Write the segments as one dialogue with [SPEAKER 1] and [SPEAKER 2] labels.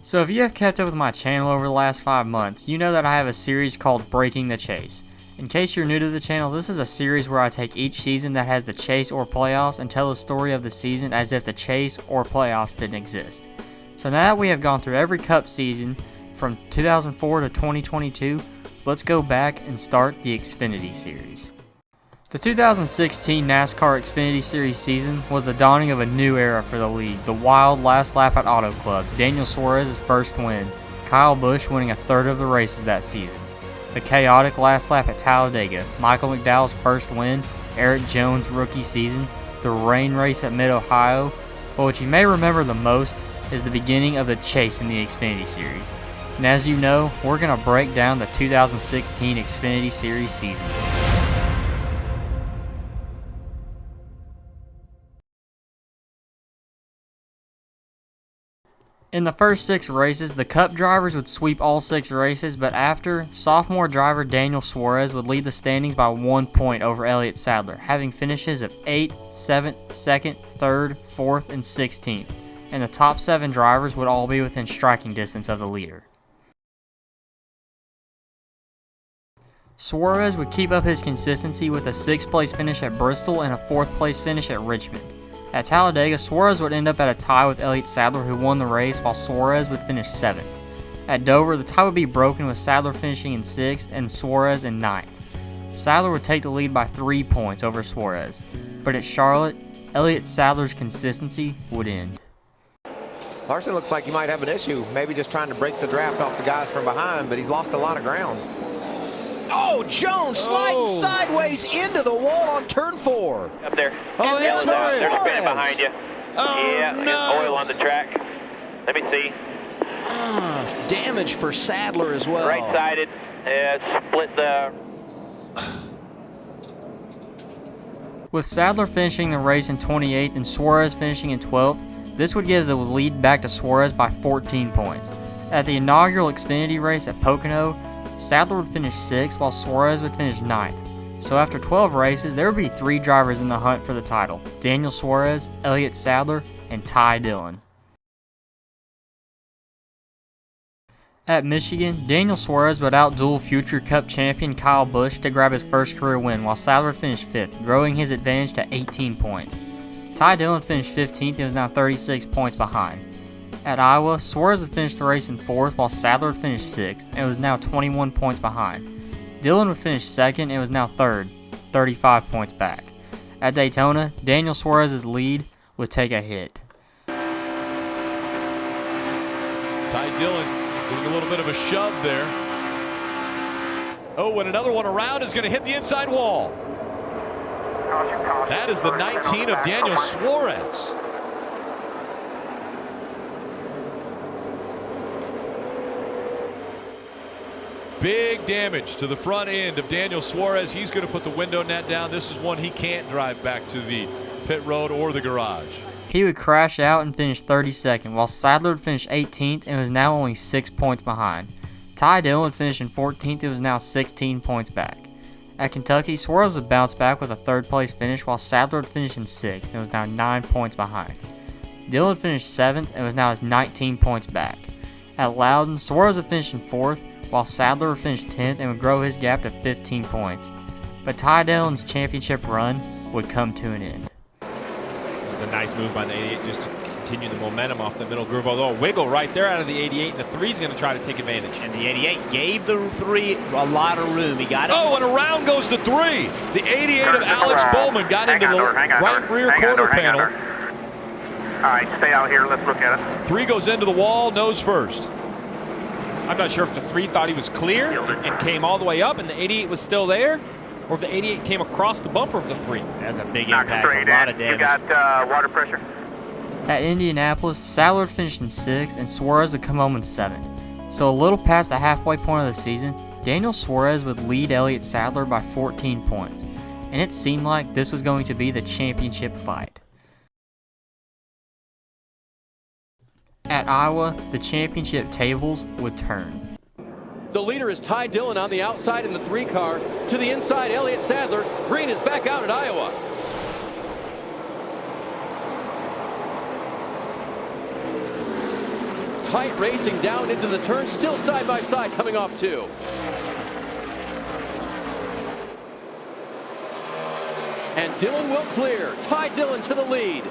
[SPEAKER 1] So if you have kept up with my channel over the last 5 months, you know that I have a series called Breaking the Chase. In case you're new to the channel, this is a series where I take each season that has the chase or playoffs and tell the story of the season as if the chase or playoffs didn't exist. So now that we have gone through every Cup season from 2004 to 2022, let's go back and start the Xfinity series. The 2016 NASCAR Xfinity Series season was the dawning of a new era for the league. The wild last lap at Auto Club, Daniel Suarez's first win, Kyle Busch winning a third of the races that season. The chaotic last lap at Talladega, Michael McDowell's first win, Eric Jones' rookie season, the rain race at Mid-Ohio, but what you may remember the most is the beginning of the chase in the Xfinity Series. And as you know, we're going to break down the 2016 Xfinity Series season. In the first 6 races, the Cup drivers would sweep all 6 races, but after, sophomore driver Daniel Suarez would lead the standings by 1 point over Elliott Sadler, having finishes of 8th, 7th, 2nd, 3rd, 4th, and 16th, and the top 7 drivers would all be within striking distance of the leader. Suarez would keep up his consistency with a 6th place finish at Bristol and a 4th place finish at Richmond. At Talladega, Suarez would end up at a tie with Elliott Sadler, who won the race, while Suarez would finish 7th. At Dover, the tie would be broken with Sadler finishing in 6th and Suarez in 9th. Sadler would take the lead by 3 points over Suarez, but at Charlotte, Elliott Sadler's consistency would end.
[SPEAKER 2] Larson looks like he might have an issue, maybe just trying to break the draft off the guys from behind, but he's lost a lot of ground.
[SPEAKER 3] Oh, Jones sliding sideways into the wall on turn 4.
[SPEAKER 4] Up there.
[SPEAKER 3] Oh,
[SPEAKER 4] and
[SPEAKER 3] that's Suarez.
[SPEAKER 4] They're spinning behind you.
[SPEAKER 3] Oh,
[SPEAKER 4] yeah,
[SPEAKER 3] no.
[SPEAKER 4] oil on the track. Let me see.
[SPEAKER 3] Damage for Sadler as well.
[SPEAKER 4] Right-sided. Split the...
[SPEAKER 1] With Sadler finishing the race in 28th and Suarez finishing in 12th, this would give the lead back to Suarez by 14 points. At the inaugural Xfinity race at Pocono, Sadler would finish 6th while Suarez would finish 9th. So after 12 races, there would be 3 drivers in the hunt for the title: Daniel Suarez, Elliott Sadler, and Ty Dillon. At Michigan, Daniel Suarez would outduel future Cup champion Kyle Busch to grab his first career win, while Sadler finished 5th, growing his advantage to 18 points. Ty Dillon finished 15th and was now 36 points behind. At Iowa, Suarez would finish the race in 4th while Sadler would finish 6th and was now 21 points behind. Dillon would finish 2nd and was now 3rd, 35 points back. At Daytona, Daniel Suarez's lead would take a hit.
[SPEAKER 5] Ty Dillon doing a little bit of a shove there. Oh, and another one around is going to hit the inside wall. That is the 19 of Daniel Suarez. Big damage to the front end of Daniel Suarez. He's going to put the window net down. This is one he can't drive back to the pit road or the garage.
[SPEAKER 1] He would crash out and finish 32nd, while Sadler would finish 18th and was now only 6 points behind. Ty Dillon would finish in 14th and was now 16 points back. At Kentucky, Suarez would bounce back with a 3rd place finish, while Sadler would finish in 6th and was now 9 points behind. Dillon finished 7th and was now 19 points back. At Loudon, Suarez would finish in 4th, while Sadler would finish 10th and would grow his gap to 15 points. But Ty Dillon's championship run would come to an end.
[SPEAKER 6] It was a nice move by the 88 just to continue the momentum off the middle groove, although a wiggle right there out of the 88, and the 3 is going to try to take advantage.
[SPEAKER 7] And the 88 gave the 3 a lot of room. He got it.
[SPEAKER 5] Oh, and around goes the 3. The 88 of Alex Bowman got into the right rear quarter panel.
[SPEAKER 4] All right, stay out here. Let's look at it.
[SPEAKER 5] 3 goes into the wall, nose first.
[SPEAKER 6] I'm not sure if the 3 thought he was clear and came all the way up and the 88 was still there, or if the 88 came across the bumper of the 3.
[SPEAKER 7] That's a big impact, a lot of damage.
[SPEAKER 4] You got water pressure.
[SPEAKER 1] At Indianapolis, Sadler finished in 6th and Suarez would come home in 7th. So a little past the halfway point of the season, Daniel Suarez would lead Elliott Sadler by 14 points, and it seemed like this was going to be the championship fight. At Iowa, the championship tables would turn.
[SPEAKER 8] The leader is Ty Dillon on the outside in the 3 car. To the inside, Elliott Sadler. Green is back out at Iowa. tight racing down into the turn, still side by side coming off 2. And Dillon will clear. Ty Dillon to the lead.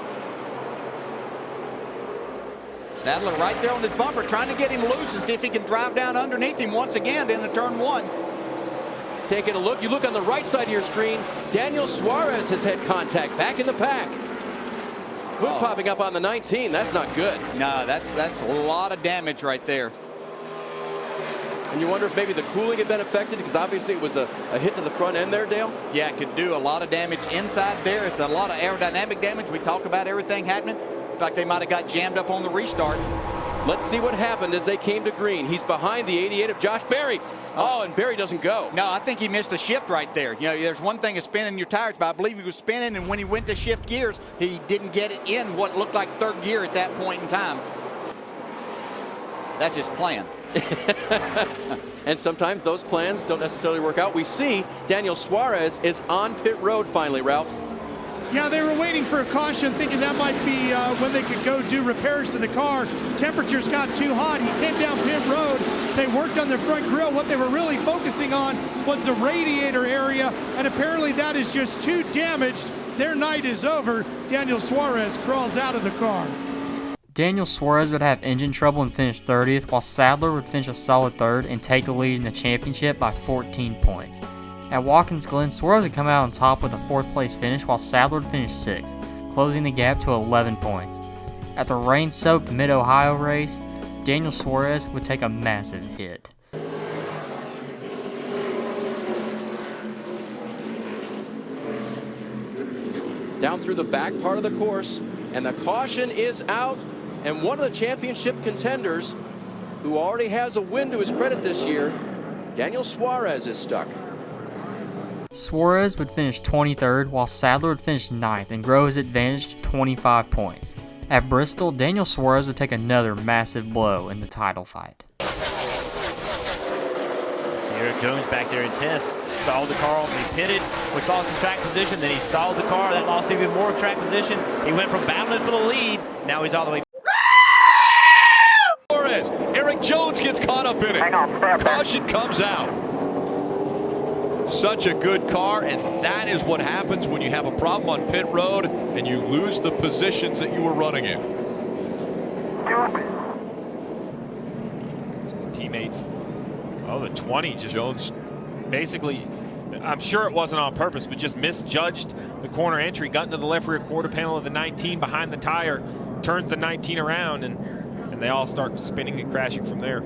[SPEAKER 3] Sadler right there on his bumper, trying to get him loose and see if he can drive down underneath him once again into turn 1.
[SPEAKER 8] Taking a look, you look on the right side of your screen, Daniel Suarez has had contact back in the pack. Hood popping up on the 19, that's not good.
[SPEAKER 3] No, that's a lot of damage right there.
[SPEAKER 8] And you wonder if maybe the cooling had been affected, because obviously it was a hit to the front end there, Dale.
[SPEAKER 3] Yeah, it could do a lot of damage inside there. It's a lot of aerodynamic damage. We talk about everything happening. In fact, they might have got jammed up on the restart.
[SPEAKER 8] Let's see what happened as they came to green. He's behind the 88 of Josh Berry. Oh, and Berry doesn't go.
[SPEAKER 3] No, I think he missed a shift right there. You know, there's one thing is spinning your tires, but I believe he was spinning, and when he went to shift gears, he didn't get it in what looked like third gear at that point in time. That's his plan.
[SPEAKER 8] And sometimes those plans don't necessarily work out. We see Daniel Suarez is on pit road finally, Ralph.
[SPEAKER 9] Yeah, they were waiting for a caution, thinking that might be when they could go do repairs to the car. Temperatures got too hot. He came down pit road. They worked on their front grille. What they were really focusing on was the radiator area, and apparently that is just too damaged. Their night is over. Daniel Suarez crawls out of the car.
[SPEAKER 1] Daniel Suarez would have engine trouble and finish 30th, while Sadler would finish a solid 3rd and take the lead in the championship by 14 points. At Watkins Glen, Suarez would come out on top with a 4th place finish, while Sadler would finish 6th, closing the gap to 11 points. At the rain-soaked Mid-Ohio race, Daniel Suarez would take a massive hit.
[SPEAKER 8] Down through the back part of the course, and the caution is out, and one of the championship contenders who already has a win to his credit this year, Daniel Suarez, is stuck.
[SPEAKER 1] Suarez would finish 23rd, while Sadler would finish 9th and grow his advantage to 25 points. At Bristol, Daniel Suarez would take another massive blow in the title fight.
[SPEAKER 7] So Eric Jones back there in 10th. Stalled the car, he pitted, which lost some track position. Then he stalled the car, that lost even more track position. He went from battling for the lead. Now he's all the way.
[SPEAKER 5] Suarez, Eric Jones gets caught up in it.
[SPEAKER 4] Hang on, stop.
[SPEAKER 5] Caution comes out. Such a good car, and that is what happens when you have a problem on pit road and you lose the positions that you were running in.
[SPEAKER 6] Teammates. Oh, the 20 just
[SPEAKER 5] Jones.
[SPEAKER 6] Basically, I'm sure it wasn't on purpose, but just misjudged the corner entry, got into the left rear quarter panel of the 19 behind the tire, turns the 19 around, and they all start spinning and crashing from there.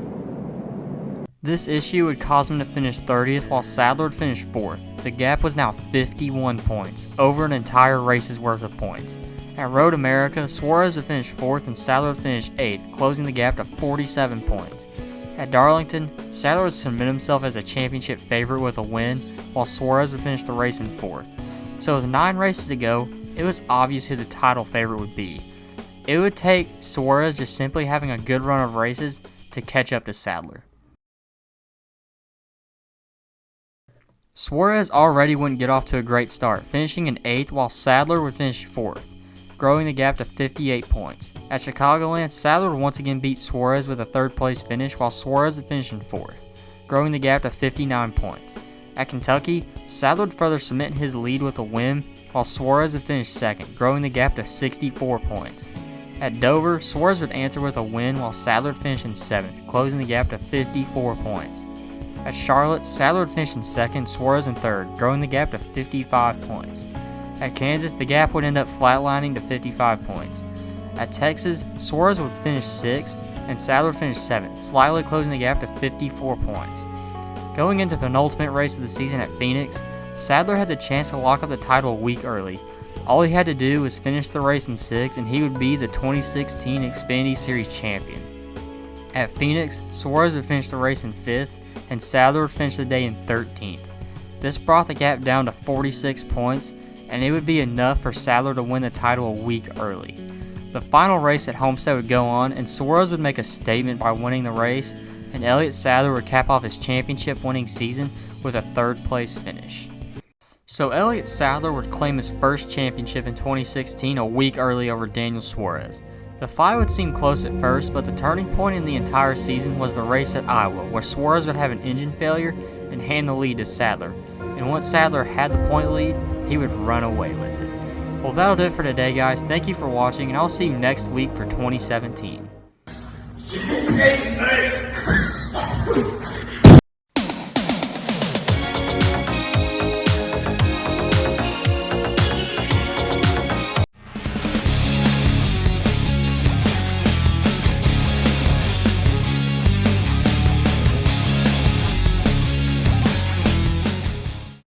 [SPEAKER 1] This issue would cause him to finish 30th, while Sadler would finish 4th. The gap was now 51 points, over an entire race's worth of points. At Road America, Suarez would finish 4th and Sadler would finish 8th, closing the gap to 47 points. At Darlington, Sadler would cement himself as a championship favorite with a win, while Suarez would finish the race in 4th. So with 9 races to go, it was obvious who the title favorite would be. It would take Suarez just simply having a good run of races to catch up to Sadler. Suarez already wouldn't get off to a great start, finishing in 8th while Sadler would finish 4th, growing the gap to 58 points. At Chicagoland, Sadler would once again beat Suarez with a 3rd place finish while Suarez would finish in 4th, growing the gap to 59 points. At Kentucky, Sadler would further cement his lead with a win while Suarez would finish 2nd, growing the gap to 64 points. At Dover, Suarez would answer with a win while Sadler would finish in 7th, closing the gap to 54 points. At Charlotte, Sadler would finish in 2nd, Suarez in 3rd, growing the gap to 55 points. At Kansas, the gap would end up flatlining to 55 points. At Texas, Suarez would finish 6th and Sadler would finish 7th, slightly closing the gap to 54 points. Going into the penultimate race of the season at Phoenix, Sadler had the chance to lock up the title a week early. All he had to do was finish the race in 6th and he would be the 2016 Xfinity Series champion. At Phoenix, Suarez would finish the race in 5th and Sadler would finish the day in 13th. This brought the gap down to 46 points, and it would be enough for Sadler to win the title a week early. The final race at Homestead would go on, and Suarez would make a statement by winning the race, and Elliott Sadler would cap off his championship-winning season with a 3rd place finish. So Elliott Sadler would claim his first championship in 2016 a week early over Daniel Suarez. The fight would seem close at first, but the turning point in the entire season was the race at Iowa, where Suarez would have an engine failure and hand the lead to Sadler. And once Sadler had the point lead, he would run away with it. Well, that'll do it for today, guys. Thank you for watching, and I'll see you next week for 2017.